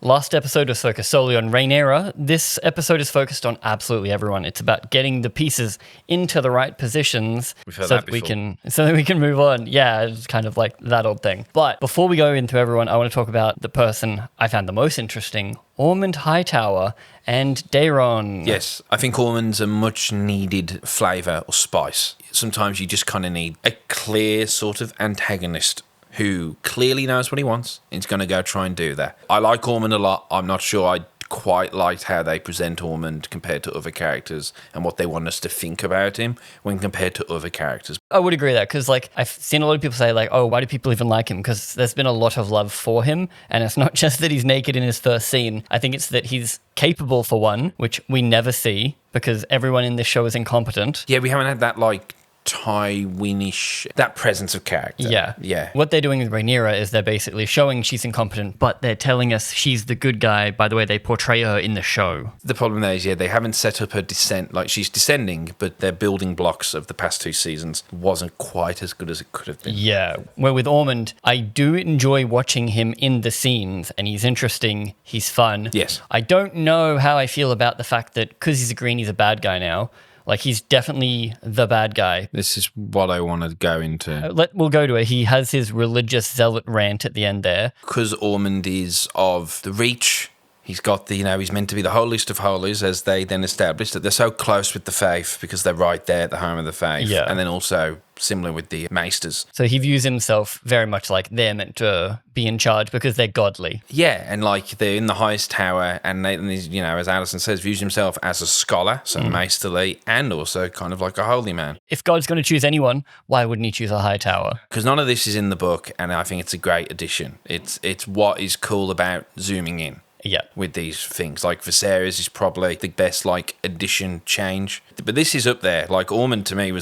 Last episode was focused solely on Rhaenyra. This episode is focused on absolutely everyone. It's about getting the pieces into the right positions so that we can move on. Yeah, it's kind of like that old thing. But before we go into everyone, I want to talk about the person I found the most interesting, Ormund Hightower and Daeron. Yes, I think Ormund's a much needed flavour or spice. Sometimes you just kind of need a clear sort of antagonist who clearly knows what he wants and is going to go try and do that. I like Ormund a lot. I'm not sure I quite liked how they present Ormund compared to other characters and what they want us to think about him when compared to other characters. I would agree with that because I've seen a lot of people say oh, why do people even like him? Because there's been a lot of love for him, and it's not just that he's naked in his first scene. I think it's that he's capable for one, which we never see because everyone in this show is incompetent. Yeah, we haven't had that Tywinish, that presence of character. Yeah. What they're doing with Rhaenyra is they're basically showing she's incompetent, but they're telling us she's the good guy by the way they portray her in the show. The problem there is, they haven't set up her descent. She's descending, but their building blocks of the past 2 seasons wasn't quite as good as it could have been. Yeah. Where with Ormund, I do enjoy watching him in the scenes, and he's interesting, he's fun. Yes. I don't know how I feel about the fact that because he's a green, he's a bad guy now. He's definitely the bad guy. This is what I want to go into. We'll go to it. He has his religious zealot rant at the end there. Because Ormund is of the Reach, he's got he's meant to be the holiest of holies, as they then established that they're so close with the faith because they're right there at the home of the faith. Yeah. And then also similar with the maesters. So he views himself very much like they're meant to be in charge because they're godly. Yeah, and they're in the highest tower, and he's, as Alison says, views himself as a scholar, so masterly, and also kind of like a holy man. If God's going to choose anyone, why wouldn't he choose a Hightower? Because none of this is in the book, and I think it's a great addition. It's what is cool about zooming in. Yeah. With these things. Viserys is probably the best, addition change. But this is up there. Ormund to me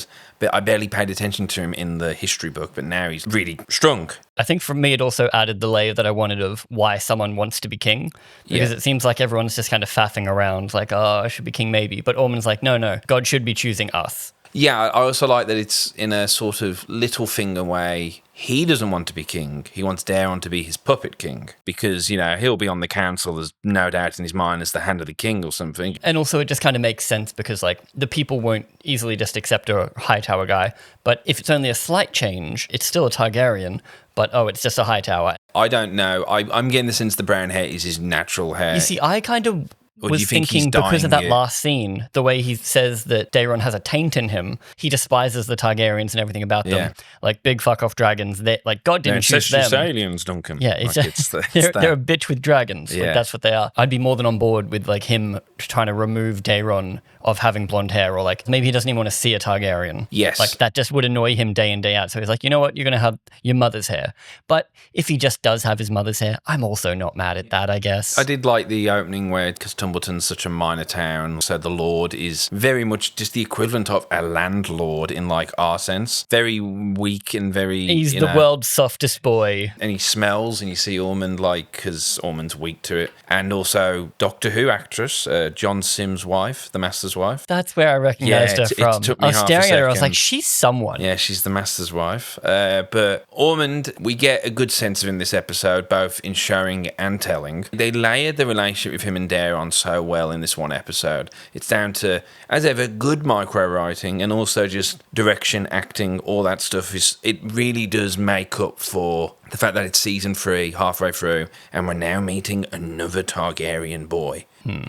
I barely paid attention to him in the history book, but now he's really strong. I think for me, it also added the layer that I wanted of why someone wants to be king. Because it seems like everyone's just kind of faffing around, I should be king maybe. But Ormund's no, God should be choosing us. Yeah, I also like that it's in a sort of Littlefinger way. He doesn't want to be king. He wants Daeron to be his puppet king because, he'll be on the council, there's no doubt in his mind, as the hand of the king or something. And also it just kind of makes sense because, the people won't easily just accept a Hightower guy. But if it's only a slight change, it's still a Targaryen, but, it's just a Hightower. I don't know. I'm getting the sense the brown hair is his natural hair. You see, I kind of was thinking because of that last scene, the way he says that Daeron has a taint in him, he despises the Targaryens and everything about them. Big fuck off dragons. God didn't choose them. They're aliens, Duncan. Yeah, they're a bitch with dragons. Yeah. That's what they are. I'd be more than on board with him trying to remove Daeron of having blonde hair, or maybe he doesn't even want to see a Targaryen. Yes. That just would annoy him day in, day out. So he's you know what, you're going to have your mother's hair. But if he just does have his mother's hair, I'm also not mad at that, I guess. I did like the opening where, because Tumbleton's such a minor town, so the Lord is very much just the equivalent of a landlord in our sense. Very weak and very... He's the world's softest boy. And he smells, and you see Ormund, because Ormund's weak to it. And also Doctor Who actress, John Sims' wife, the Master's wife. That's where I recognised her from. I was staring at her, I was she's someone. Yeah, she's the Master's wife. But Ormund, we get a good sense of in this episode, both in showing and telling. They layered the relationship with him and Daeron so well in this one episode. It's down to, as ever, good micro writing and also just direction, acting, all that stuff. It really does make up for the fact that it's season 3, halfway through, and we're now meeting another Targaryen boy.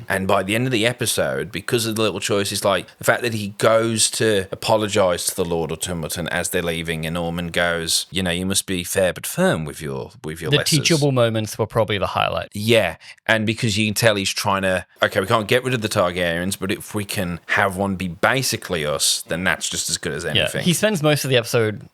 And by the end of the episode, because of the little choices, the fact that he goes to apologise to the Lord or Tumbleton as they're leaving, and Ormund goes, you must be fair but firm with your The lessons. teachable moments were probably the highlight. Yeah, and because you can tell he's trying to, we can't get rid of the Targaryens, but if we can have one be basically us, then that's just as good as anything. Yeah, he spends most of the episode...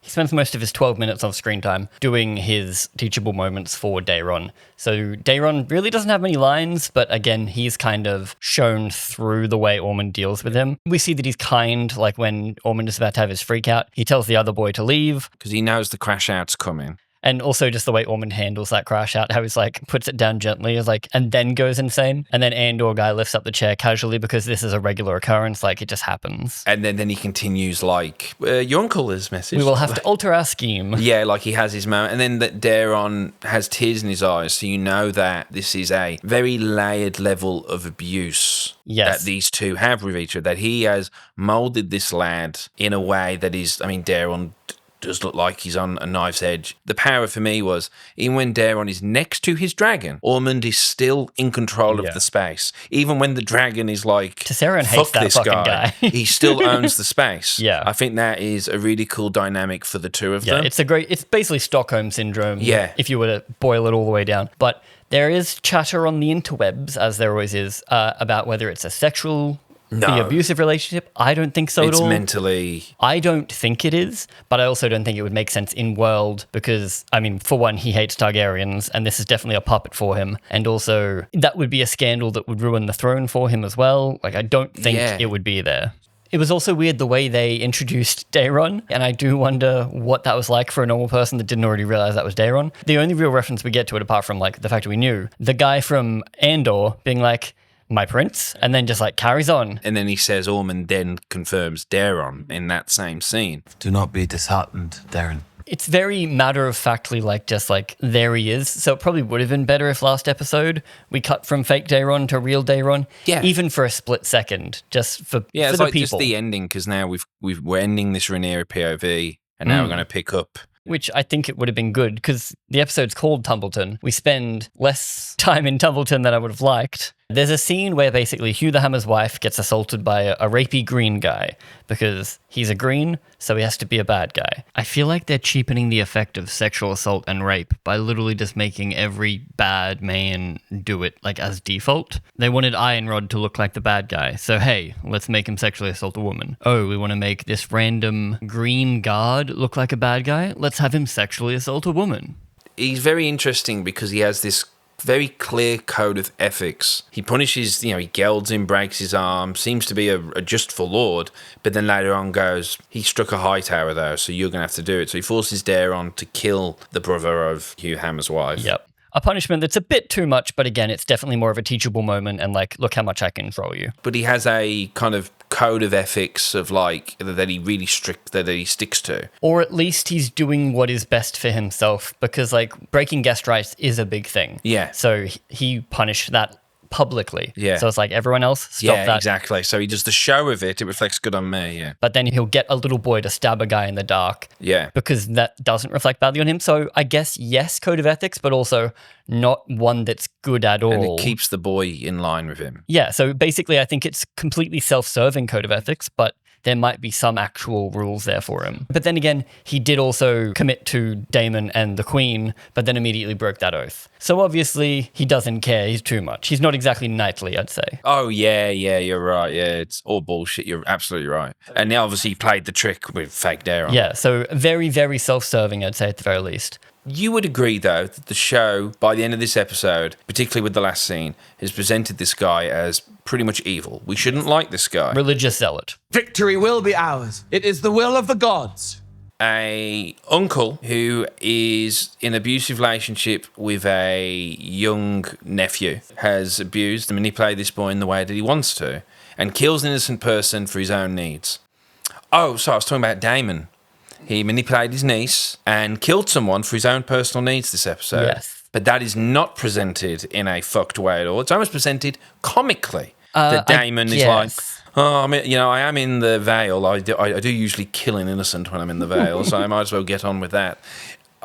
he spends most of his 12 minutes of screen time doing his teachable moments for Daeron. So Daeron really doesn't have many lines, but again, he's kind of shown through the way Ormund deals with him. We see that he's kind, when Ormund is about to have his freak out. He tells the other boy to leave. Because he knows the crash out's coming. And also just the way Ormund handles that crash out, how he's like, puts it down gently, is like, and then goes insane. And then Andor guy lifts up the chair casually because this is a regular occurrence, like it just happens. And then he continues like, your uncle has messaged. We will have to alter our scheme. Yeah, like he has his moment. And then that Daeron has tears in his eyes, so you know that this is a very layered level of abuse that these two have with each other, that he has moulded this lad in a way that is, I mean, Daeron does look like he's on a knife's edge. The power for me was, even when Daeron is next to his dragon, Ormund is still in control of the space. Even when the dragon is like, Tessarion hates that this fucking guy. he still owns the space. Yeah. I think that is a really cool dynamic for the two of them. It's basically Stockholm Syndrome, if you were to boil it all the way down. But there is chatter on the interwebs, as there always is, about whether it's a sexual the abusive relationship. I don't think so at all. It's mentally... I don't think it is, but I also don't think it would make sense in world because, I mean, for one, he hates Targaryens, and this is definitely a puppet for him. And also, that would be a scandal that would ruin the throne for him as well. Like, I don't think it would be there. It was also weird the way they introduced Daeron, and I do wonder what that was like for a normal person that didn't already realize that was Daeron. The only real reference we get to it, apart from like the fact that we knew, the guy from Andor being like, my prince, and then just like carries on. And then he says Ormund then confirms Daeron in that same scene. Do not be disheartened, Daeron. It's very matter-of-factly like just like there he is. So it probably would have been better if last episode we cut from fake Daeron to real Daeron. Yeah. Even for a split second, just for it's the like people. Just the ending, because now we're ending this Rhaenyra POV, and now we're going to pick up. Which I think it would have been good because the episode's called Tumbleton. We spend less time in Tumbleton than I would have liked. There's a scene where basically Hugh the Hammer's wife gets assaulted by a rapey green guy because he's a green, so he has to be a bad guy. I feel like they're cheapening the effect of sexual assault and rape by literally just making every bad man do it like as default. They wanted Ironrod to look like the bad guy, so hey, let's make him sexually assault a woman. Oh, we want to make this random green guard look like a bad guy? Let's have him sexually assault a woman. He's very interesting because he has this very clear code of ethics. He punishes, he gelds him, breaks his arm, seems to be a justful lord, but then later on goes, he struck a Hightower though, so you're going to have to do it. So he forces Daeron to kill the brother of Hugh Hammer's wife. Yep. A punishment that's a bit too much, but again, it's definitely more of a teachable moment and like, look how much I can control you. But he has a kind of code of ethics of like, that he really that he sticks to. Or at least he's doing what is best for himself because like breaking guest rights is a big thing. Yeah. So he punished that publicly. Yeah. So it's like everyone else, stop that. Yeah, exactly. So he does the show of it. It reflects good on me, yeah. But then he'll get a little boy to stab a guy in the dark. Yeah. Because that doesn't reflect badly on him. So I guess, yes, code of ethics, but also not one that's good at all. And it keeps the boy in line with him. Yeah. So basically, I think it's completely self-serving code of ethics, but there might be some actual rules there for him. But then again, he did also commit to Daemon and the Queen, but then immediately broke that oath. So obviously, he doesn't care. He's too much. He's not exactly knightly, I'd say. Oh, yeah, you're right. Yeah, it's all bullshit. You're absolutely right. And now, obviously, he played the trick with fake Daeron. Yeah, so very, very self-serving, I'd say, at the very least. You would agree, though, that the show, by the end of this episode, particularly with the last scene, has presented this guy as pretty much evil. We shouldn't like this guy. Religious zealot. Victory will be ours. It is the will of the gods. A uncle who is in an abusive relationship with a young nephew has abused and manipulated this boy in the way that he wants to and kills an innocent person for his own needs. Oh, so I was talking about Daemon. He manipulated his niece and killed someone for his own personal needs this episode. Yes. But that is not presented in a fucked way at all. It's almost presented comically. That Daemon is like, oh, I am in the Vale. I do usually kill an innocent when I'm in the Vale, so I might as well get on with that.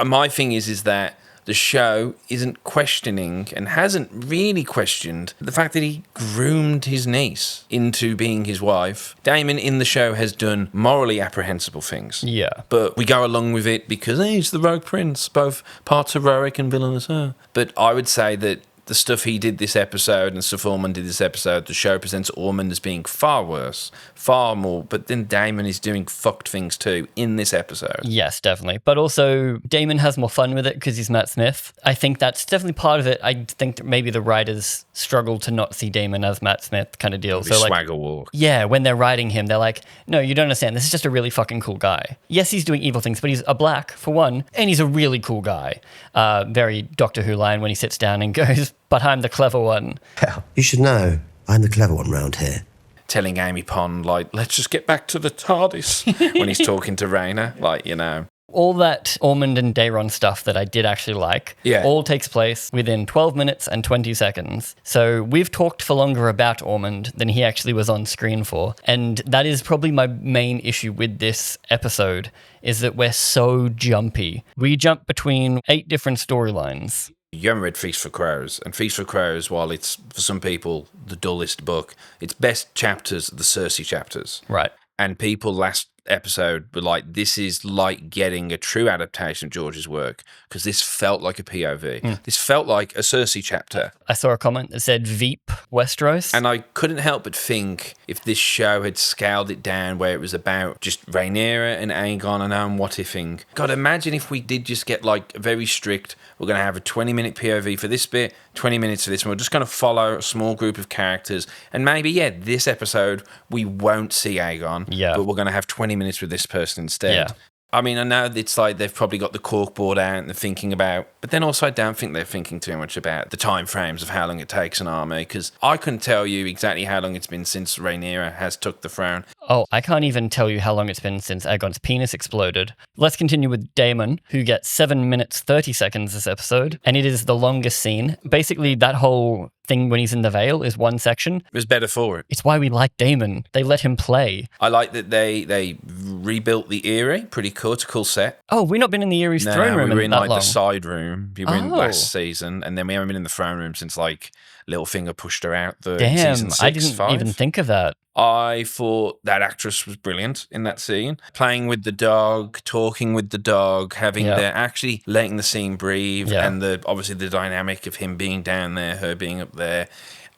My thing is that the show isn't questioning and hasn't really questioned the fact that he groomed his niece into being his wife. Daemon in the show has done morally apprehensible things. Yeah. But we go along with it because he's the rogue prince, both parts heroic and villainous. But I would say that the stuff he did this episode and stuff Ormund did this episode, the show presents Ormund as being far worse, far more, but then Daemon is doing fucked things too in this episode. Yes, definitely. But also, Daemon has more fun with it because he's Matt Smith. I think that's definitely part of it. I think that maybe the writers struggle to not see Daemon as Matt Smith kind of deal. So swagger walk. Yeah, when they're writing him, they're like, no, you don't understand. This is just a really fucking cool guy. Yes, he's doing evil things, but he's a black, for one, and he's a really cool guy. Very Doctor Who line when he sits down and goes, but I'm the clever one. Hell, you should know. I'm the clever one round here. Telling Amy Pond, like, let's just get back to the TARDIS when he's talking to Rhaena, like, you know. All that Ormund and Daeron stuff that I did actually like, all takes place within 12 minutes and 20 seconds. So we've talked for longer about Ormund than he actually was on screen for. And that is probably my main issue with this episode, is that we're so jumpy. We jump between 8 different storylines. You haven't read Feast for Crows, and Feast for Crows, while it's, for some people, the dullest book, its best chapters are the Cersei chapters. Right. And people last episode were like, this is like getting a true adaptation of George's work, because this felt like a POV. This felt like a Cersei chapter. I saw a comment that said Veep Westeros. And I couldn't help but think if this show had scaled it down where it was about just Rhaenyra and Aegon and I'm what-ifing. God, imagine if we did just get like very strict, we're going to have a 20-minute POV for this bit, 20 minutes for this one. We're just going to follow a small group of characters. And maybe, this episode, we won't see Aegon, but we're going to have 20 minutes with this person instead. Yeah. I mean, I know it's like they've probably got the corkboard out and they're thinking about, but then also I don't think they're thinking too much about the time frames of how long it takes an army, because I couldn't tell you exactly how long it's been since Rhaenyra has took the throne. Oh, I can't even tell you how long it's been since Aegon's penis exploded. Let's continue with Daemon, who gets 7 minutes 30 seconds this episode, and it is the longest scene. Basically, that whole thing when he's in the Vale is one section. It was better for it. It's why we like Daemon. They let him play. I like that they rebuilt the Eyrie. Pretty cool. It's a cool set. Oh, we've not been in the Eirie's throne room we were in that like long. the side room. We were in last season, and then we haven't been in the throne room since like Littlefinger pushed her out the season 6, I didn't 5. even think of that. I thought that actress was brilliant in that scene. Playing with the dog, talking with the dog, actually letting the scene breathe, and obviously the dynamic of him being down there, her being up there.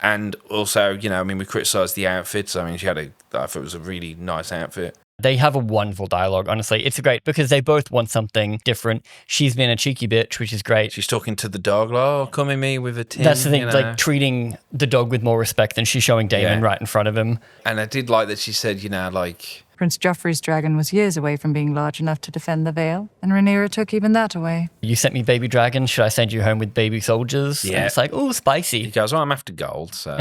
And also, we criticised the outfits. I mean, I thought it was a really nice outfit. They have a wonderful dialogue, honestly. It's great because they both want something different. She's been a cheeky bitch, which is great. She's talking to the dog, like, oh, come at me with a tin. That's the thing, like treating the dog with more respect than she's showing Daemon right in front of him. And I did like that she said, like... Prince Joffrey's dragon was years away from being large enough to defend the Vale, and Rhaenyra took even that away. You sent me baby dragons, should I send you home with baby soldiers? Yeah. And it's like, oh, spicy. He goes, I'm after gold, so,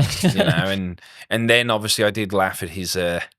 and then obviously I did laugh at his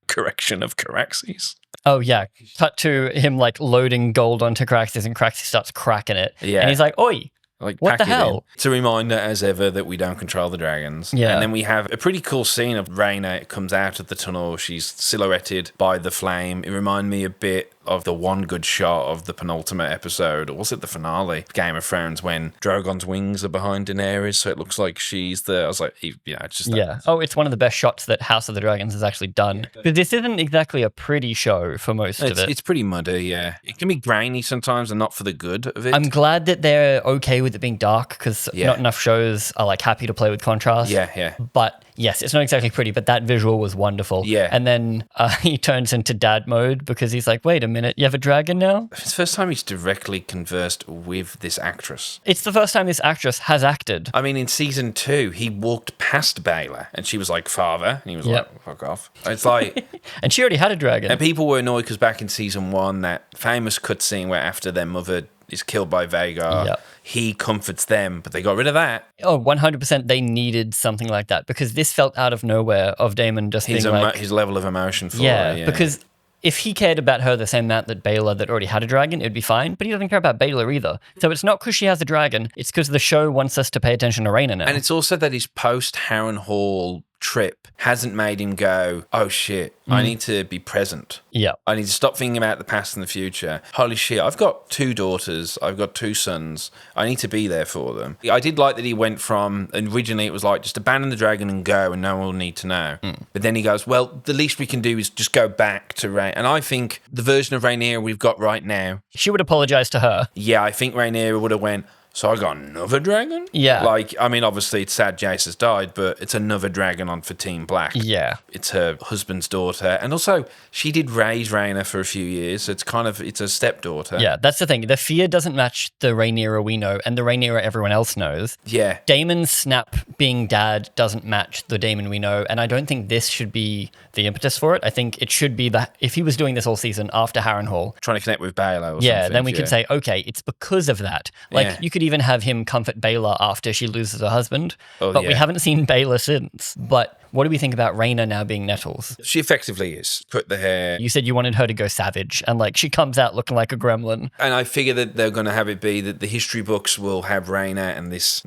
correction of Caraxes. Oh, yeah. Cut to him, like, loading gold onto Caraxes, and Caraxes starts cracking it. Yeah. And he's like, oi. Like, what the hell? It's a reminder, as ever, that we don't control the dragons. Yeah. And then we have a pretty cool scene of Rhaena comes out of the tunnel. She's silhouetted by the flame. It reminded me a bit of the one good shot of the penultimate episode, or was it the finale, Game of Thrones, when Drogon's wings are behind Daenerys, so it looks like she's the... I was like, it's just... Yeah. Oh, it's one of the best shots that House of the Dragons has actually done. But this isn't exactly a pretty show for most of it. It's pretty muddy, yeah. It can be grainy sometimes and not for the good of it. I'm glad that they're okay with it being dark, because not enough shows are like happy to play with contrast. Yeah. But yes, it's not exactly pretty, but that visual was wonderful. Yeah. And then he turns into dad mode because he's like, wait a minute, you have a dragon now? It's the first time he's directly conversed with this actress. It's the first time this actress has acted. I mean, in season 2, he walked past Vale and she was like, father. And he was like, fuck off. It's like... And she already had a dragon. And people were annoyed because back in season 1, that famous cutscene where after their mother is killed by Vhagar, he comforts them, but they got rid of that. Oh, 100% they needed something like that, because this felt out of nowhere of Daemon just being like... His level of emotion for her. Yeah, because... If he cared about her the same amount that Baelor that already had a dragon, it'd be fine. But he doesn't care about Baelor either. So it's not because she has a dragon. It's because the show wants us to pay attention to Rhaena now. And it's also that his post-Harrenhal trip hasn't made him go, oh shit, I need to be present. Yeah. I need to stop thinking about the past and the future. Holy shit, I've got 2 daughters, I've got 2 sons, I need to be there for them. I did like that he went from, originally it was like, just abandon the dragon and go and no one will need to know. But then he goes, well, the least we can do is just go back to Rhaenyra. And I think the version of Rhaenyra we've got right now... She would apologise to her. Yeah, I think Rhaenyra would have went, So I got another dragon? Yeah. Like, I mean, obviously it's sad Jace has died, but it's another dragon on for Team Black. Yeah. It's her husband's daughter. And also, she did raise Rhaena for a few years. So it's a stepdaughter. Yeah, that's the thing. The fear doesn't match the Rhaenyra we know and the Rhaenyra everyone else knows. Yeah. Daemon's snap being dad doesn't match the Daemon we know, and I don't think this should be the impetus for it. I think it should be that if he was doing this all season after Harrenhal, Trying to connect with Vale or yeah, something. then we could say, okay, it's because of that. Like, Yeah. you could even have him comfort Baela after she loses her husband, Oh, but we yeah. haven't seen Baela since. But what do we think about Rhaena now being Nettles? She effectively is. Put the hair. You said you wanted her to go savage, and like she comes out looking like a gremlin. And I figure that they're going to have it be that the history books will have Rhaena and this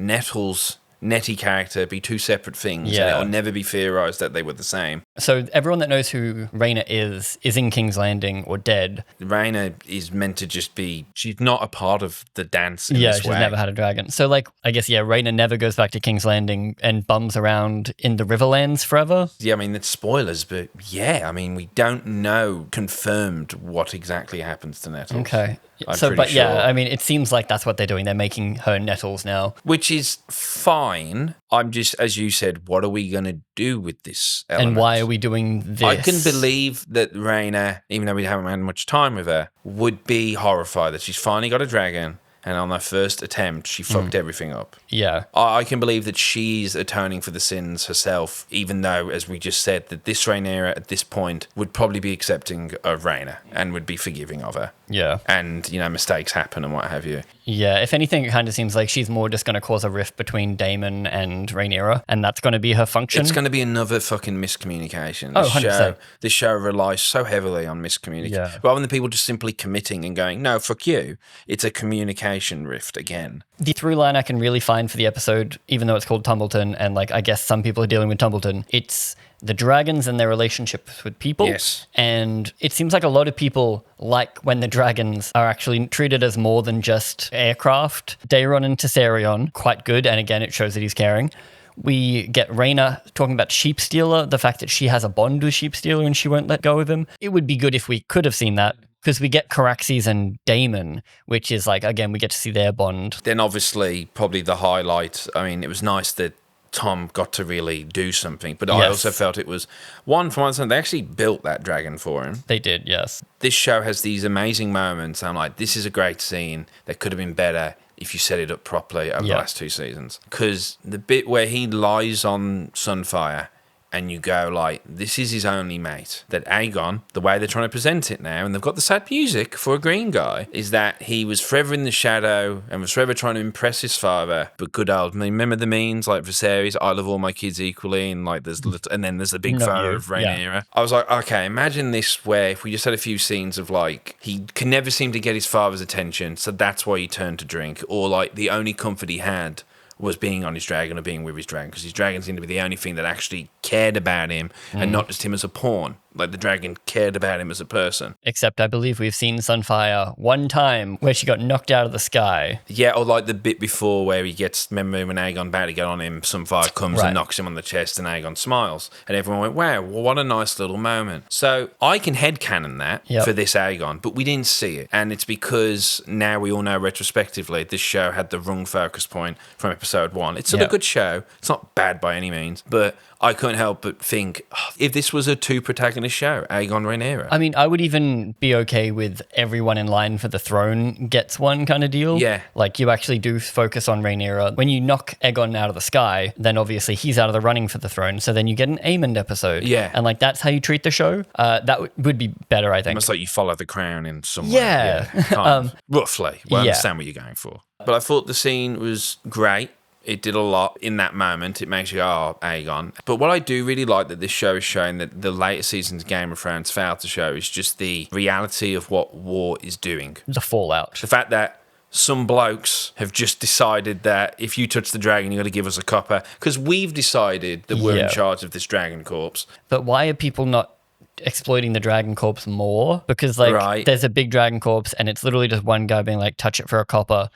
Nettie character be two separate things. Yeah. And it will never be theorized that they were the same. So everyone that knows who Rhaena is in King's Landing or dead. Rhaena is meant to just be, she's not a part of the dance in Yeah, this she's way. never had a dragon. So like, I guess, yeah, Rhaena never goes back to King's Landing and bums around in the Riverlands forever. Yeah, I mean, it's spoilers, but yeah, I mean, we don't know confirmed what exactly happens to Nettles. Okay. I'm So, pretty but yeah, sure. I mean, it seems like that's what they're doing. They're making her Nettles now. Which is fine. I'm just, as you said, what are we going to do with this element? And why are we doing this? I can believe that Rhaena, even though we haven't had much time with her, would be horrified that she's finally got a dragon, and on her first attempt, she fucked everything up. Yeah. I can believe that she's atoning for the sins herself, even though, as we just said, that this Rhaenyra at this point would probably be accepting of Rhaena and would be forgiving of her. Yeah. And, mistakes happen and what have you. Yeah. If anything, it kind of seems like she's more just going to cause a rift between Daemon and Rhaenyra, and that's going to be her function. It's going to be another fucking miscommunication. Oh, 100%. This show relies so heavily on miscommunication. Yeah. Rather than people just simply committing and going, no, fuck you. It's a communication rift again. The through line I can really find for the episode, even though it's called Tumbleton, and like I guess some people are dealing with Tumbleton, it's the dragons and their relationships with people. Yes. And it seems like a lot of people like when the dragons are actually treated as more than just aircraft. Daeron and Tessarion, quite good, and again, it shows that he's caring. We get Rhaena talking about Sheepstealer, the fact that she has a bond with Sheepstealer and she won't let go of him. It would be good if we could have seen that, because we get Caraxes and Daemon, which is like, again, we get to see their bond. Then obviously, probably the highlight, I mean, it was nice that Tom got to really do something, but I Yes. also felt it was, one, for one, they actually built that dragon for him. They did, yes. This show has these amazing moments, and I'm like, this is a great scene that could have been better if you set it up properly over the Yeah. last two seasons. Because the bit where he lies on Sunfyre and you go like, this is his only mate. That Aegon, the way they're trying to present it now, and they've got the sad music for a green guy, is that he was forever in the shadow and was forever trying to impress his father. But good old, remember the memes like Viserys, I love all my kids equally, and like there's and then there's the big Not photo you. of Rhaenyra. Yeah. I was like, okay, imagine this where if we just had a few scenes of like, he can never seem to get his father's attention, so that's why he turned to drink, or like the only comfort he had was being on his dragon or being with his dragon, because his dragon seemed to be the only thing that actually cared about him and not just him as a pawn. Like the dragon cared about him as a person. Except I believe we've seen Sunfyre one time where she got knocked out of the sky. Yeah, or like the bit before where he gets, remember when Aegon about to get on him, Sunfyre comes Right. and knocks him on the chest and Aegon smiles. And everyone went, wow, what a nice little moment. So I can headcanon that Yep. for this Aegon, but we didn't see it. And it's because now we all know retrospectively this show had the wrong focus point from episode 1. It's still a Yep. good show. It's not bad by any means, but I couldn't help but think, if this was a two protagonist show, Aegon, Rhaenyra. I mean, I would even be okay with everyone in line for the throne gets one kind of deal. Yeah. Like you actually do focus on Rhaenyra. When you knock Aegon out of the sky, then obviously he's out of the running for the throne. So then you get an Aemond episode. Yeah. And like that's how you treat the show. That would be better, I think. Almost like you follow the crown in some way. Yeah. Kind of. Roughly. Well, I yeah. understand what you're going for. But I thought the scene was great. It did a lot in that moment. It makes you go, oh, Aegon. But what I do really like that this show is showing that the later seasons of Game of Thrones failed to show is just the reality of what war is doing. The fallout. The fact that some blokes have just decided that if you touch the dragon, you got to give us a copper. Because we've decided that we're Yeah. in charge of this dragon corpse. But why are people not exploiting the dragon corpse more? Because like Right. there's a big dragon corpse and it's literally just one guy being like, touch it for a copper.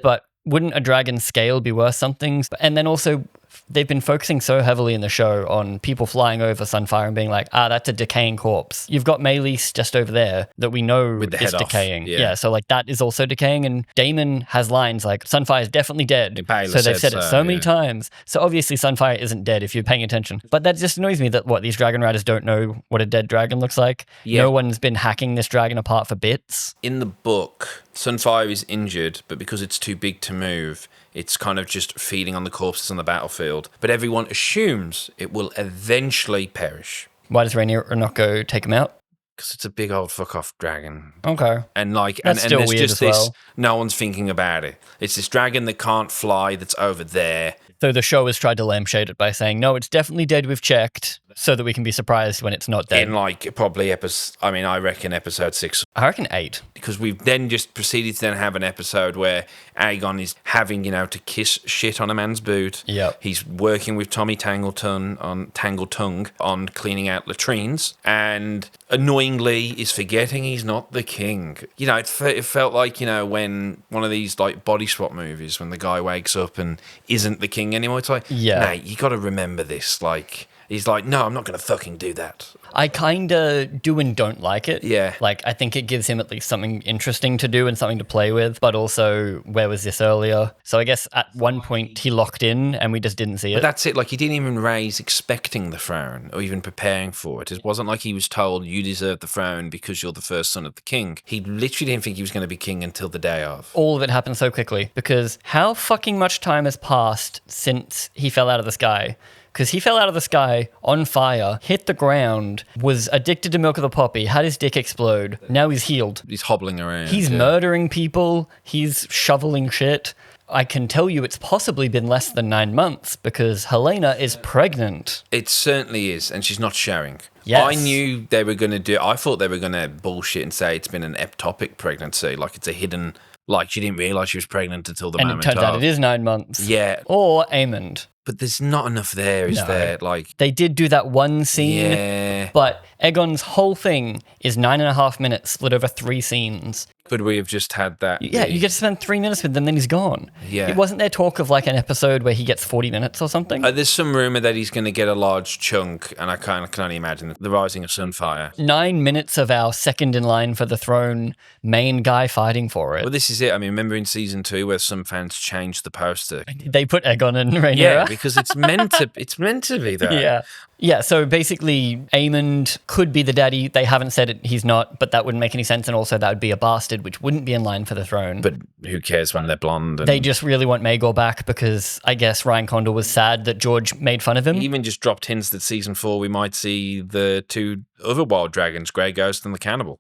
But wouldn't a dragon scale be worth something? And then also they've been focusing so heavily in the show on people flying over Sunfyre and being like, that's a decaying corpse. You've got Maelys just over there that we know is decaying. Yeah, so like that is also decaying. And Daemon has lines like, Sunfyre is definitely dead. So they've said it so many times. So obviously Sunfyre isn't dead if you're paying attention. But that just annoys me that these dragon riders don't know what a dead dragon looks like. Yeah. No one's been hacking this dragon apart for bits. In the book, Sunfyre is injured, but because it's too big to move, it's kind of just feeding on the corpses on the battlefield. But everyone assumes it will eventually perish. Why does Rhaenyra not go take him out? Because it's a big old fuck-off dragon. Okay. And like, that's and still there's weird just as this, well. No one's thinking about it. It's this dragon that can't fly that's over there. So the show has tried to lampshade it by saying, no, it's definitely dead, we've checked, so that we can be surprised when it's not dead. In like probably I reckon episode 6. I reckon 8. Because we've then just proceeded to then have an episode where Aegon is having, to kiss shit on a man's boot. Yep. He's working with Tommy Tangletongue on cleaning out latrines, and annoyingly is forgetting he's not the king. It felt like, when one of these like body swap movies, when the guy wakes up and isn't the king anymore. It's like, mate, you got to remember this. Like, he's like, no, I'm not going to fucking do that. I kind of do and don't like it. Yeah. Like, I think it gives him at least something interesting to do and something to play with, but also, where was this earlier? So I guess at one point he locked in and we just didn't see it. But that's it. Like, he didn't even raise expecting the throne or even preparing for it. It wasn't like he was told, you deserve the throne because you're the first son of the king. He literally didn't think he was going to be king until the day of. All of it happened so quickly because how fucking much time has passed since he fell out of the sky? Because he fell out of the sky on fire, hit the ground, was addicted to milk of the poppy, had his dick explode. Now he's healed. He's hobbling around. He's murdering people. He's shoveling shit. I can tell you it's possibly been less than 9 months because Helena is pregnant. It certainly is, and she's not showing. Yes. I knew they were going to I thought they were going to bullshit and say it's been an ectopic pregnancy, like it's a hidden, like she didn't realise she was pregnant until the moment of. And it turns out it is 9 months. Yeah. Or Aemond. But there's not enough there, is there? Like, they did do that one scene, but Aegon's whole thing is 9.5 minutes split over 3 scenes. Could we have just had that? Yeah, you get to spend 3 minutes with them, then he's gone. Yeah. It wasn't there talk of like an episode where he gets 40 minutes or something? There's some rumour that he's going to get a large chunk, and I can only imagine the rising of Sunfyre. 9 minutes of our second in line for the throne main guy fighting for it. Well, this is it. I mean, remember in season 2 where some fans changed the poster? They put Aegon and Rhaenyra? Yeah, because it's meant to be that. Yeah. Yeah, so basically, Aemond could be the daddy. They haven't said it, he's not, but that wouldn't make any sense. And also, that would be a bastard, which wouldn't be in line for the throne. But who cares when they're blonde? They just really want Maegor back because I guess Ryan Condor was sad that George made fun of him. He even just dropped hints that season 4 we might see the 2 other wild dragons, Grey Ghost and the Cannibal.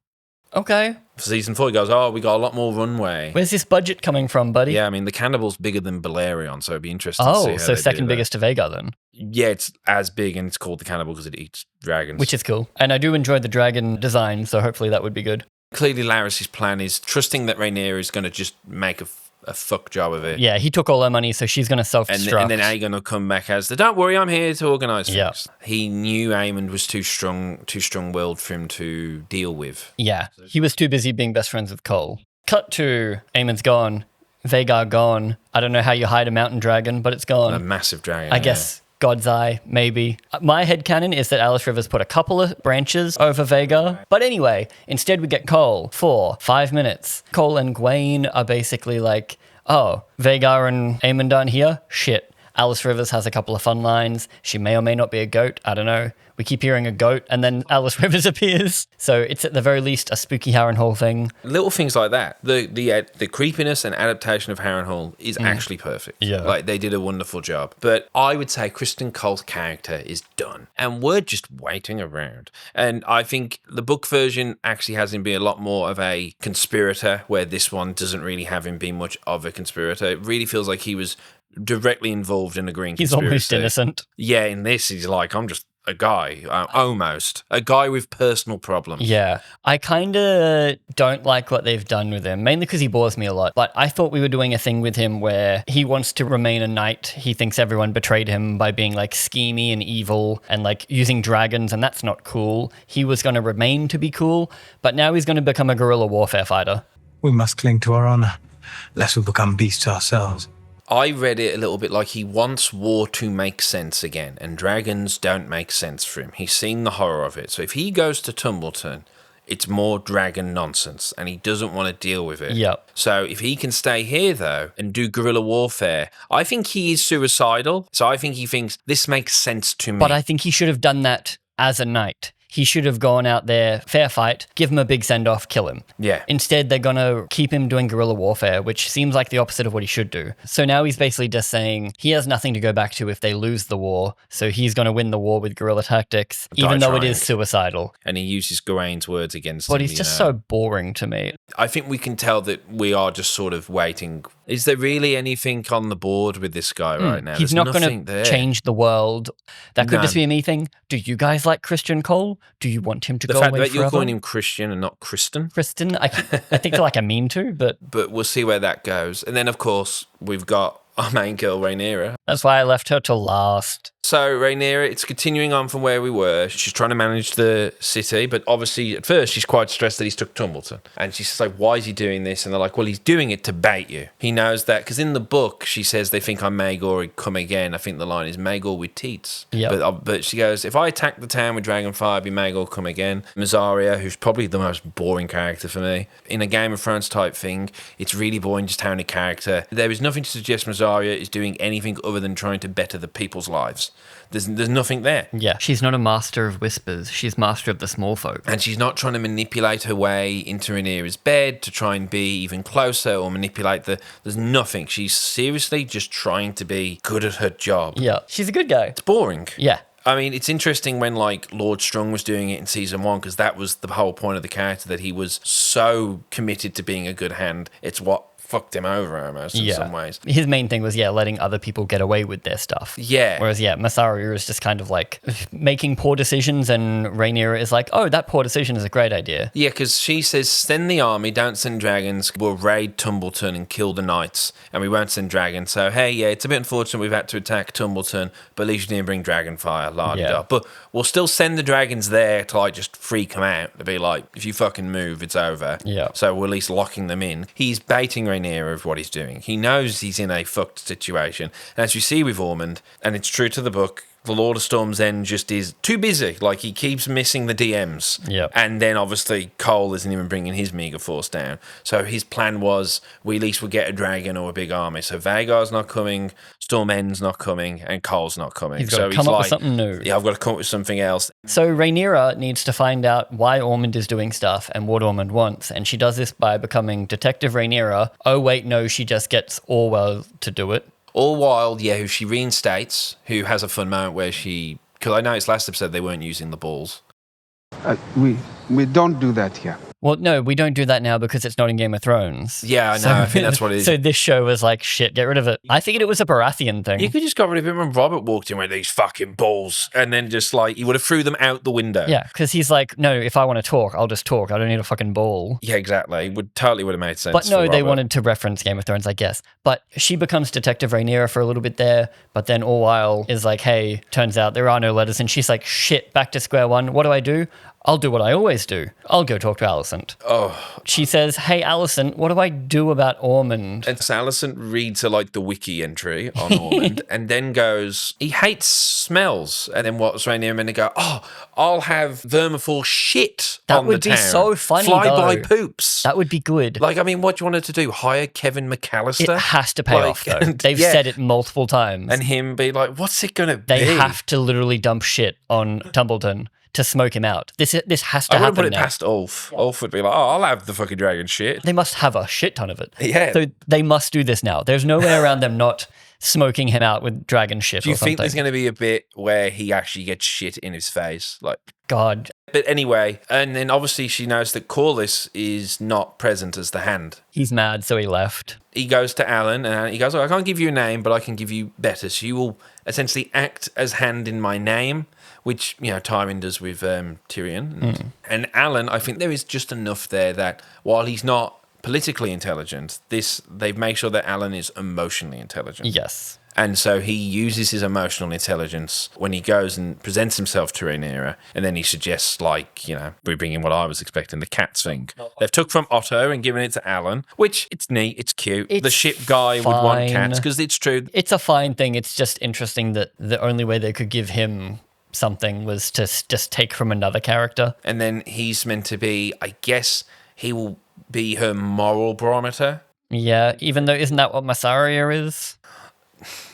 Okay. For season 4, he goes, we got a lot more runway. Where's this budget coming from, buddy? Yeah, I mean, the Cannibal's bigger than Balerion, so it'd be interesting to see how so they second do that. biggest to Vhagar then. Yeah, it's as big, and it's called the Cannibal because it eats dragons. Which is cool. And I do enjoy the dragon design, so hopefully that would be good. Clearly, Larys' plan is trusting that Rhaenyra is going to just make a fuck job of it. Yeah, he took all her money, so she's going to self-destruct. And then Aegon will come back as don't worry, I'm here to organise things. Yeah. He knew Aemond was too strong-willed for him to deal with. Yeah, he was too busy being best friends with Cole. Cut to Aemond's gone, Vhagar gone. I don't know how you hide a mountain dragon, but it's gone. A massive dragon. I guess God's Eye, maybe. My headcanon is that Alice Rivers put a couple of branches over Vhagar. But anyway, instead we get Cole for 5 minutes. Cole and Gwaine are basically like, oh, Vhagar and Aemond aren't here? Shit. Alice Rivers has a couple of fun lines. She may or may not be a goat. I don't know. We keep hearing a goat, and then Alice Rivers appears. So it's at the very least a spooky Harrenhal thing. Little things like that. The creepiness and adaptation of Harrenhal is actually perfect. Yeah. Like, they did a wonderful job. But I would say Criston Cole's character is done. And we're just waiting around. And I think the book version actually has him be a lot more of a conspirator, where this one doesn't really have him be much of a conspirator. It really feels like he was directly involved in a green conspiracy. He's almost innocent. Yeah, in this, he's like, I'm just a guy, almost. A guy with personal problems. Yeah. I kind of don't like what they've done with him, mainly because he bores me a lot. But I thought we were doing a thing with him where he wants to remain a knight. He thinks everyone betrayed him by being like schemy and evil and like using dragons, and that's not cool. He was going to remain to be cool, but now he's going to become a guerrilla warfare fighter. We must cling to our honor, lest we become beasts ourselves. I read it a little bit like he wants war to make sense again, and dragons don't make sense for him. He's seen the horror of it. So if he goes to Tumbleton, it's more dragon nonsense, and he doesn't want to deal with it. Yep. So if he can stay here, though, and do guerrilla warfare, I think he is suicidal. So I think he thinks, this makes sense to me. But I think he should have done that as a knight. He should have gone out there, fair fight, give him a big send-off, kill him. Yeah. Instead, they're going to keep him doing guerrilla warfare, which seems like the opposite of what he should do. So now he's basically just saying he has nothing to go back to if they lose the war, so he's going to win the war with guerrilla tactics, even though it is suicidal. And he uses Gawain's words against him. But he's just so boring to me. I think we can tell that we are just sort of waiting. Is there really anything on the board with this guy right now? He's not going to change the world. That could just be a me thing. Do you guys like Criston Cole? Do you want him to go away forever? The fact that you're calling him Christian and not Criston. Criston, I think like I mean to, but... But we'll see where that goes. And then, of course, we've got our main girl, Rhaenyra. That's why I left her till last. So Rhaenyra, it's continuing on from where we were. She's trying to manage the city, but obviously at first she's quite stressed that he's took Tumbleton. And she's like, why is he doing this? And they're like, well, he's doing it to bait you. He knows that, because in the book, she says they think I'm Maegor, come again. I think the line is Maegor with teats. Yep. But she goes, if I attack the town with Dragonfire, I'd be Maegor, come again. Mysaria, who's probably the most boring character for me. In a Game of Thrones type thing, it's really boring just having a character. There is nothing to suggest Mysaria is doing anything other than trying to better the people's lives. There's nothing there. Yeah, she's not a master of whispers. She's master of the small folk. And she's not trying to manipulate her way into Rhaenyra's bed to try and be even closer or manipulate There's nothing. She's seriously just trying to be good at her job. Yeah, she's a good guy. It's boring. Yeah. I mean, it's interesting when, like, Lord Strong was doing it in season 1, because that was the whole point of the character, that he was so committed to being a good hand. It's what fucked him over almost in some ways. His main thing was, letting other people get away with their stuff. Yeah. Whereas, Mysaria is just kind of like making poor decisions, and Rhaenyra is like, oh, that poor decision is a great idea. Yeah, because she says, send the army, don't send dragons. We'll raid Tumbleton and kill the knights, and we won't send dragons. So, hey, it's a bit unfortunate we've had to attack Tumbleton, but at least you didn't bring Dragonfire, la-di-da. But we'll still send the dragons there to, like, just freak them out. To be like, if you fucking move, it's over. Yeah. So we're at least locking them in. He's baiting Rhaenyra of what he's doing. He knows he's in a fucked situation. And as you see with Ormund, and it's true to the book, the Lord of Storm's End just is too busy. Like, he keeps missing the DMs. Yep. And then, obviously, Cole isn't even bringing his meager force down. So his plan was, we at least would get a dragon or a big army. So Vhagar's not coming, Storm End's not coming, and Cole's not coming. He's got to come up with something new. Yeah, I've got to come up with something else. So Rhaenyra needs to find out why Ormund is doing stuff and what Ormund wants. And she does this by becoming Detective Rhaenyra. Oh, wait, no, she just gets Orwell to do it. All while, who she reinstates, who has a fun moment where she... Because I noticed last episode they weren't using the balls. We don't do that here. Well, no, we don't do that now because it's not in Game of Thrones. Yeah, I know. I think that's what it is. So this show was like, shit, get rid of it. I figured it was a Baratheon thing. You could just got rid of it when Robert walked in with these fucking balls, and then just like, he would have threw them out the window. Yeah, because he's like, no, if I want to talk, I'll just talk. I don't need a fucking ball. Yeah, exactly. It totally would have made sense. But no, they wanted to reference Game of Thrones, I guess. But she becomes Detective Rhaenyra for a little bit there, but then all while is like, hey, turns out there are no letters, and she's like, shit, back to square one. What do? I'll do what I always do. I'll go talk to Alicent. Oh. She says, hey, Alicent, what do I do about Ormund? And so Alicent reads her, like, the wiki entry on Ormund and then goes, he hates smells. And then what's Rhaenyra meant to go, I'll have vermiform shit that on the town. That would be so funny, Fly-by poops. That would be good. Like, I mean, what do you want her to do? Hire Kevin McAllister? It has to pay off, though. They've said it multiple times. And him be like, what's it going to be? They have to literally dump shit on Tumbleton to smoke him out. This has to happen now. I wouldn't put it past Ulf. Ulf would be like, I'll have the fucking dragon shit. They must have a shit ton of it. Yeah. So they must do this now. There's no way around them not smoking him out with dragon shit or something. Do you think there's going to be a bit where he actually gets shit in his face? Like, God. But anyway, and then obviously she knows that Corlys is not present as the hand. He's mad, so he left. He goes to Alan and he goes, I can't give you a name, but I can give you better. So you will essentially act as hand in my name, which, Tywin does with Tyrion. And Alan, I think there is just enough there that while he's not politically intelligent, they've made sure that Alan is emotionally intelligent. Yes. And so he uses his emotional intelligence when he goes and presents himself to Rhaenyra, and then he suggests, like, we bring in what I was expecting, the cats thing. They've took from Otto and given it to Alan, which it's neat, it's cute. The ship guy would want cats, because it's true. It's a fine thing. It's just interesting that the only way they could give him something was to just take from another character. And then he's meant to be, I guess, he will be her moral barometer. Yeah, even though, isn't that what Massaria is?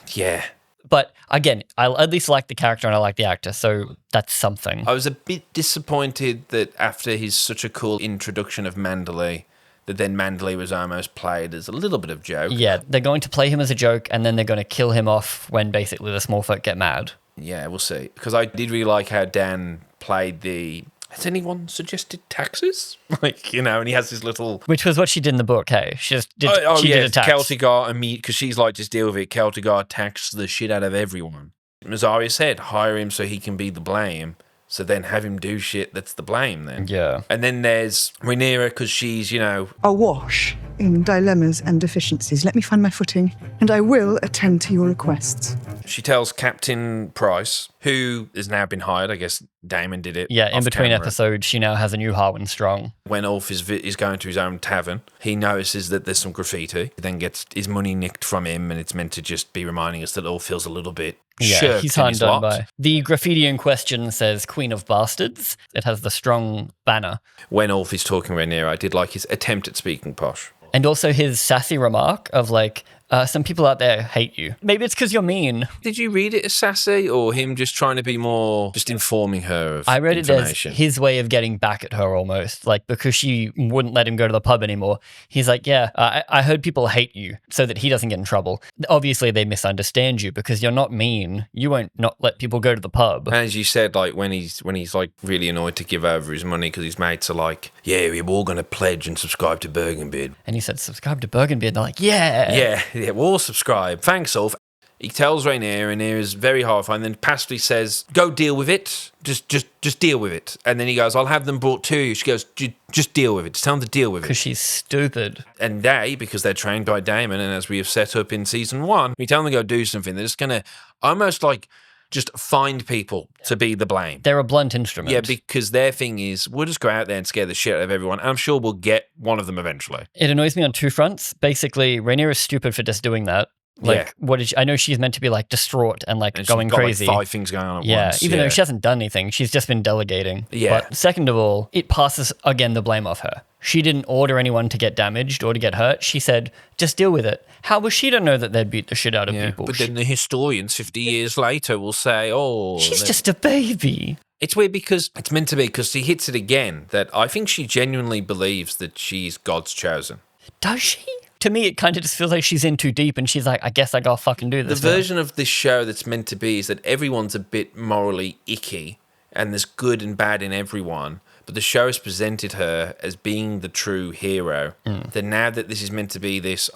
Yeah. But again, I at least like the character and I like the actor, so that's something. I was a bit disappointed that after his such a cool introduction of Manderly, that then Manderly was almost played as a little bit of joke. Yeah, they're going to play him as a joke and then they're going to kill him off when basically the small folk get mad. Yeah, we'll see. Because I did really like how Dan played the... Has anyone suggested taxes? And he has his little... Which was what she did in the book, hey? She just did, did a tax. Celtigar, because she's like, just deal with it. Celtigar taxed the shit out of everyone. As Arya said, hire him so he can be the blame. So then have him do shit that's the blame then. Yeah. And then there's Rhaenyra, because she's, awash in dilemmas and deficiencies. Let me find my footing, and I will attend to your requests. She tells Captain Price, who has now been hired, I guess Daemon did it. Yeah, in between camera. episodes, she now has a new Harwin Strong. When Ulf is going to his own tavern, he notices that there's some graffiti. He then gets his money nicked from him, and it's meant to just be reminding us that Ulf feels a little bit shirked he's in his undone lot. by. The graffiti in question says Queen of Bastards. It has the strong banner. When Ulf is talking Rhaenyra, I did like his attempt at speaking posh. And also his sassy remark of like, some people out there hate you. Maybe it's because you're mean. Did you read it as sassy or him just trying to be more, just informing her of I read it as information? his way of getting back at her almost. Like, because she wouldn't let him go to the pub anymore. He's like, yeah, I heard people hate you so that he doesn't get in trouble. Obviously, they misunderstand you because you're not mean. You won't not let people go to the pub. As you said, like when he's like really annoyed to give over his money because his mates are like, yeah, we're all going to pledge and subscribe to Bergenbeard. And he said, subscribe to Bergenbeard. And they're like, yeah, we'll all subscribe. Thanks, Ulf. He tells Rhaenyra, and Rhaenyra is very horrified, and then passively says, go deal with it. Just deal with it. And then he goes, I'll have them brought to you. She goes, just deal with it. Just tell them to deal with it. Because she's stupid. And they, because they're trained by Daemon, and as we have set up in season 1, we tell them to go do something. They're just going to almost like just find people to be the blame. They're a blunt instrument. Yeah, because their thing is, we'll just go out there and scare the shit out of everyone. I'm sure we'll get one of them eventually. It annoys me on two fronts. Basically, Rhaenyra is stupid for just doing that. Like, what did she, I know she's meant to be like distraught and like going crazy. Like 5 things going on at once. Even though she hasn't done anything, she's just been delegating. Yeah. But second of all, it passes again the blame off her. She didn't order anyone to get damaged or to get hurt. She said, just deal with it. How was she to know that they'd beat the shit out of people? But then the historians 50 years later will say, she's just a baby. It's weird because it's meant to be, because she hits it again, that I think she genuinely believes that she's God's chosen. Does she? To me, it kind of just feels like she's in too deep and she's like, I guess I gotta fucking do this. The version of this show that's meant to be is that everyone's a bit morally icky and there's good and bad in everyone, but the show has presented her as being the true hero. Then now that this is meant to be this,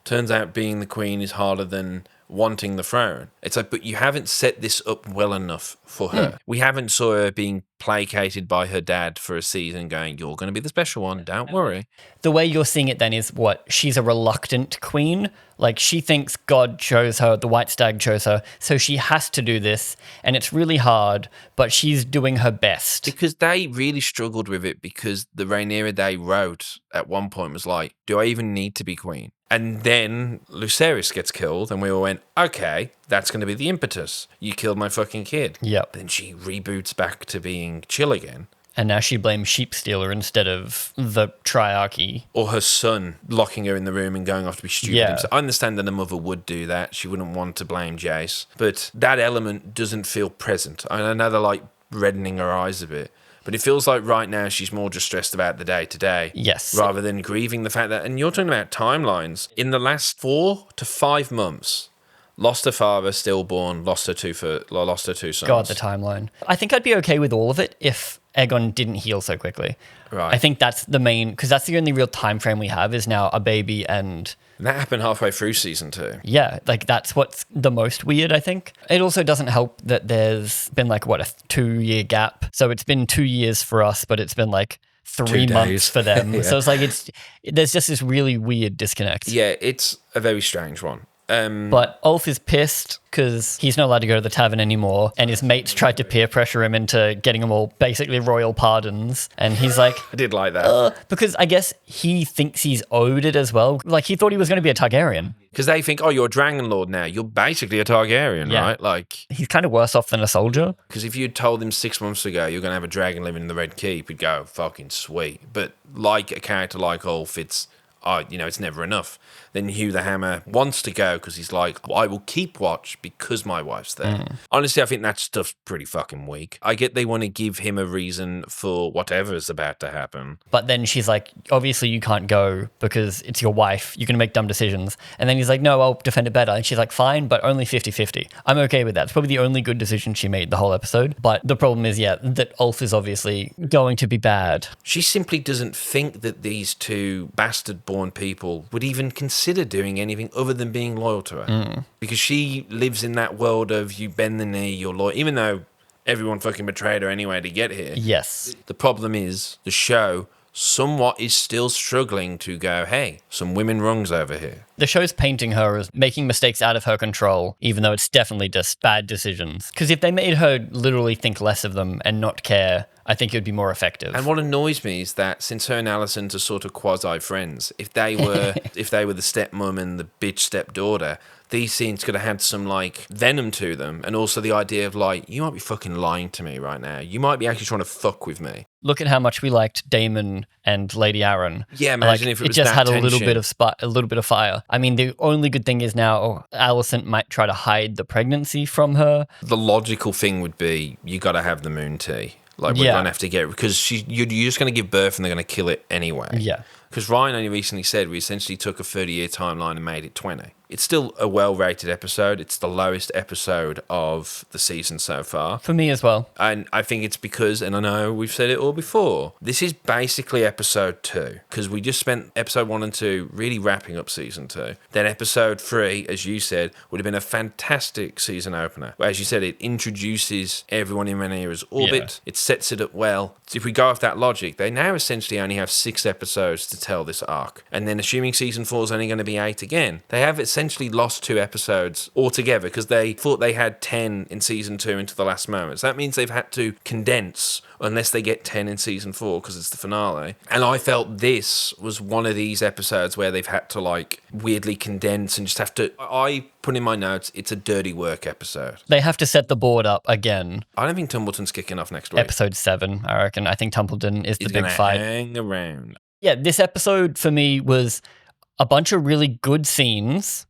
turns out being the queen is harder than wanting the throne. It's like, but you haven't set this up well enough for her. We haven't saw her being placated by her dad for a season going, you're going to be the special one, don't worry. The way you're seeing it then is what? She's a reluctant queen. Like, she thinks God chose her, the White Stag chose her, so she has to do this, and it's really hard, but she's doing her best. Because they really struggled with it, because the Rhaenyra they wrote at one point was like, do I even need to be queen? And then Lucerys gets killed, and we all went, okay, that's going to be the impetus. You killed my fucking kid. Yep. Then she reboots back to being chill again. And now she blames Sheepstealer instead of the Triarchy. Or her son locking her in the room and going off to be stupid. Yeah. I understand that a mother would do that. She wouldn't want to blame Jace. But that element doesn't feel present. I know they're like reddening her eyes a bit. But it feels like right now she's more just stressed about the day-to-day. Yes. Rather than grieving the fact that... And you're talking about timelines. In the last 4 to 5 months... Lost her father, stillborn, lost her two sons. God, the timeline. I think I'd be okay with all of it if Aegon didn't heal so quickly. Right. I think that's the main, because that's the only real time frame we have is now a baby and that happened halfway through season 2. Yeah, like that's what's the most weird, I think. It also doesn't help that there's been like, what, a 2-year gap. So it's been 2 years for us, but it's been like 3 months for them. Yeah. So it's like, there's just this really weird disconnect. Yeah, it's a very strange one. But Ulf is pissed because he's not allowed to go to the tavern anymore, and his mates tried to peer pressure him into getting them all basically royal pardons, and he's like... I did like that. Because I guess he thinks he's owed it as well. Like, he thought he was going to be a Targaryen. Because they think, oh, you're a Dragon Lord now. You're basically a Targaryen, right? Like, he's kind of worse off than a soldier. Because if you'd told him 6 months ago you're going to have a dragon living in the Red Keep, he'd go, fucking sweet. But like a character like Ulf, it's never enough. Then Hugh the Hammer wants to go because he's like, I will keep watch because my wife's there. Honestly, I think that stuff's pretty fucking weak. I get they want to give him a reason for whatever's about to happen. But then she's like, obviously you can't go because it's your wife. You're going to make dumb decisions. And then he's like, no, I'll defend it better. And she's like, fine, but only 50-50. I'm okay with that. It's probably the only good decision she made the whole episode. But the problem is, that Ulf is obviously going to be bad. She simply doesn't think that these two bastard-born people would even consider doing anything other than being loyal to her. Because she lives in that world of you bend the knee, you're loyal, even though everyone fucking betrayed her anyway to get here. Yes. The problem is the show somewhat is still struggling to go, hey, some women wrongs over here. The show's painting her as making mistakes out of her control, even though it's definitely just bad decisions. Because if they made her literally think less of them and not care, I think it would be more effective. And what annoys me is that since her and Alicent are sort of quasi-friends, if they were the stepmom and the bitch stepdaughter, these scenes could have had some, like, venom to them. And also the idea of, like, you might be fucking lying to me right now. You might be actually trying to fuck with me. Look at how much we liked Daemon and Lady Aaron. Yeah, imagine if it was just that had a little tension. bit of fire. I mean, the only good thing is now Alicent might try to hide the pregnancy from her. The logical thing would be you got to have the moon tea. Like, we're going to have to get it because you're just going to give birth and they're going to kill it anyway. Yeah. Because Ryan only recently said we essentially took a 30-year timeline and made it 20. It's still a well-rated episode. It's the lowest episode of the season so far. For me as well. And I think it's because, and I know we've said it all before, this is basically episode 2. Because we just spent episode 1 and 2 really wrapping up season 2. Then episode 3, as you said, would have been a fantastic season opener. As you said, it introduces everyone in Rhaenyra's orbit. It sets it up well. So if we go off that logic, they now essentially only have 6 episodes to tell this arc. And then assuming season 4 is only going to be 8 again, they have essentially lost 2 episodes altogether because they thought they had 10 in season 2 into the last moments. That means they've had to condense unless they get 10 in season 4 because it's the finale. And I felt this was one of these episodes where they've had to, like, weirdly condense and just have to... I put in my notes, it's a dirty work episode. They have to set the board up again. I don't think Tumbleton's kicking off next week. Episode 7, I reckon. I think Tumbleton is the big fight. Hang around. Yeah, this episode for me was a bunch of really good scenes,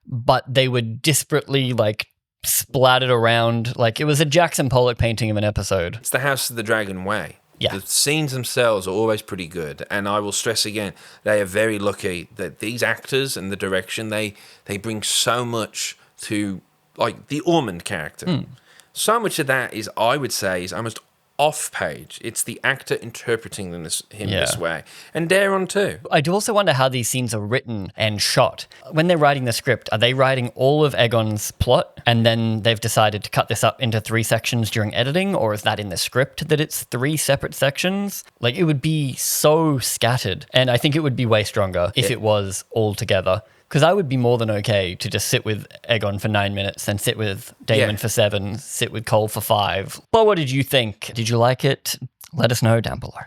but they were disparately, like, splattered around. Like, it was a Jackson Pollock painting of an episode. It's the House of the Dragon way. Yeah. The scenes themselves are always pretty good. And I will stress again, they are very lucky that these actors and the direction, they bring so much to, like, the Ormund character. So much of that is, I would say, is almost off-page. It's the actor interpreting him this way. And Daeron too. I do also wonder how these scenes are written and shot. When they're writing the script, are they writing all of Aegon's plot and then they've decided to cut this up into 3 sections during editing? Or is that in the script that it's 3 separate sections? Like, it would be so scattered. And I think it would be way stronger if it was all together. Because I would be more than okay to just sit with Aegon for 9 minutes, then sit with Daemon for 7, sit with Cole for 5. But what did you think? Did you like it? Let us know down below.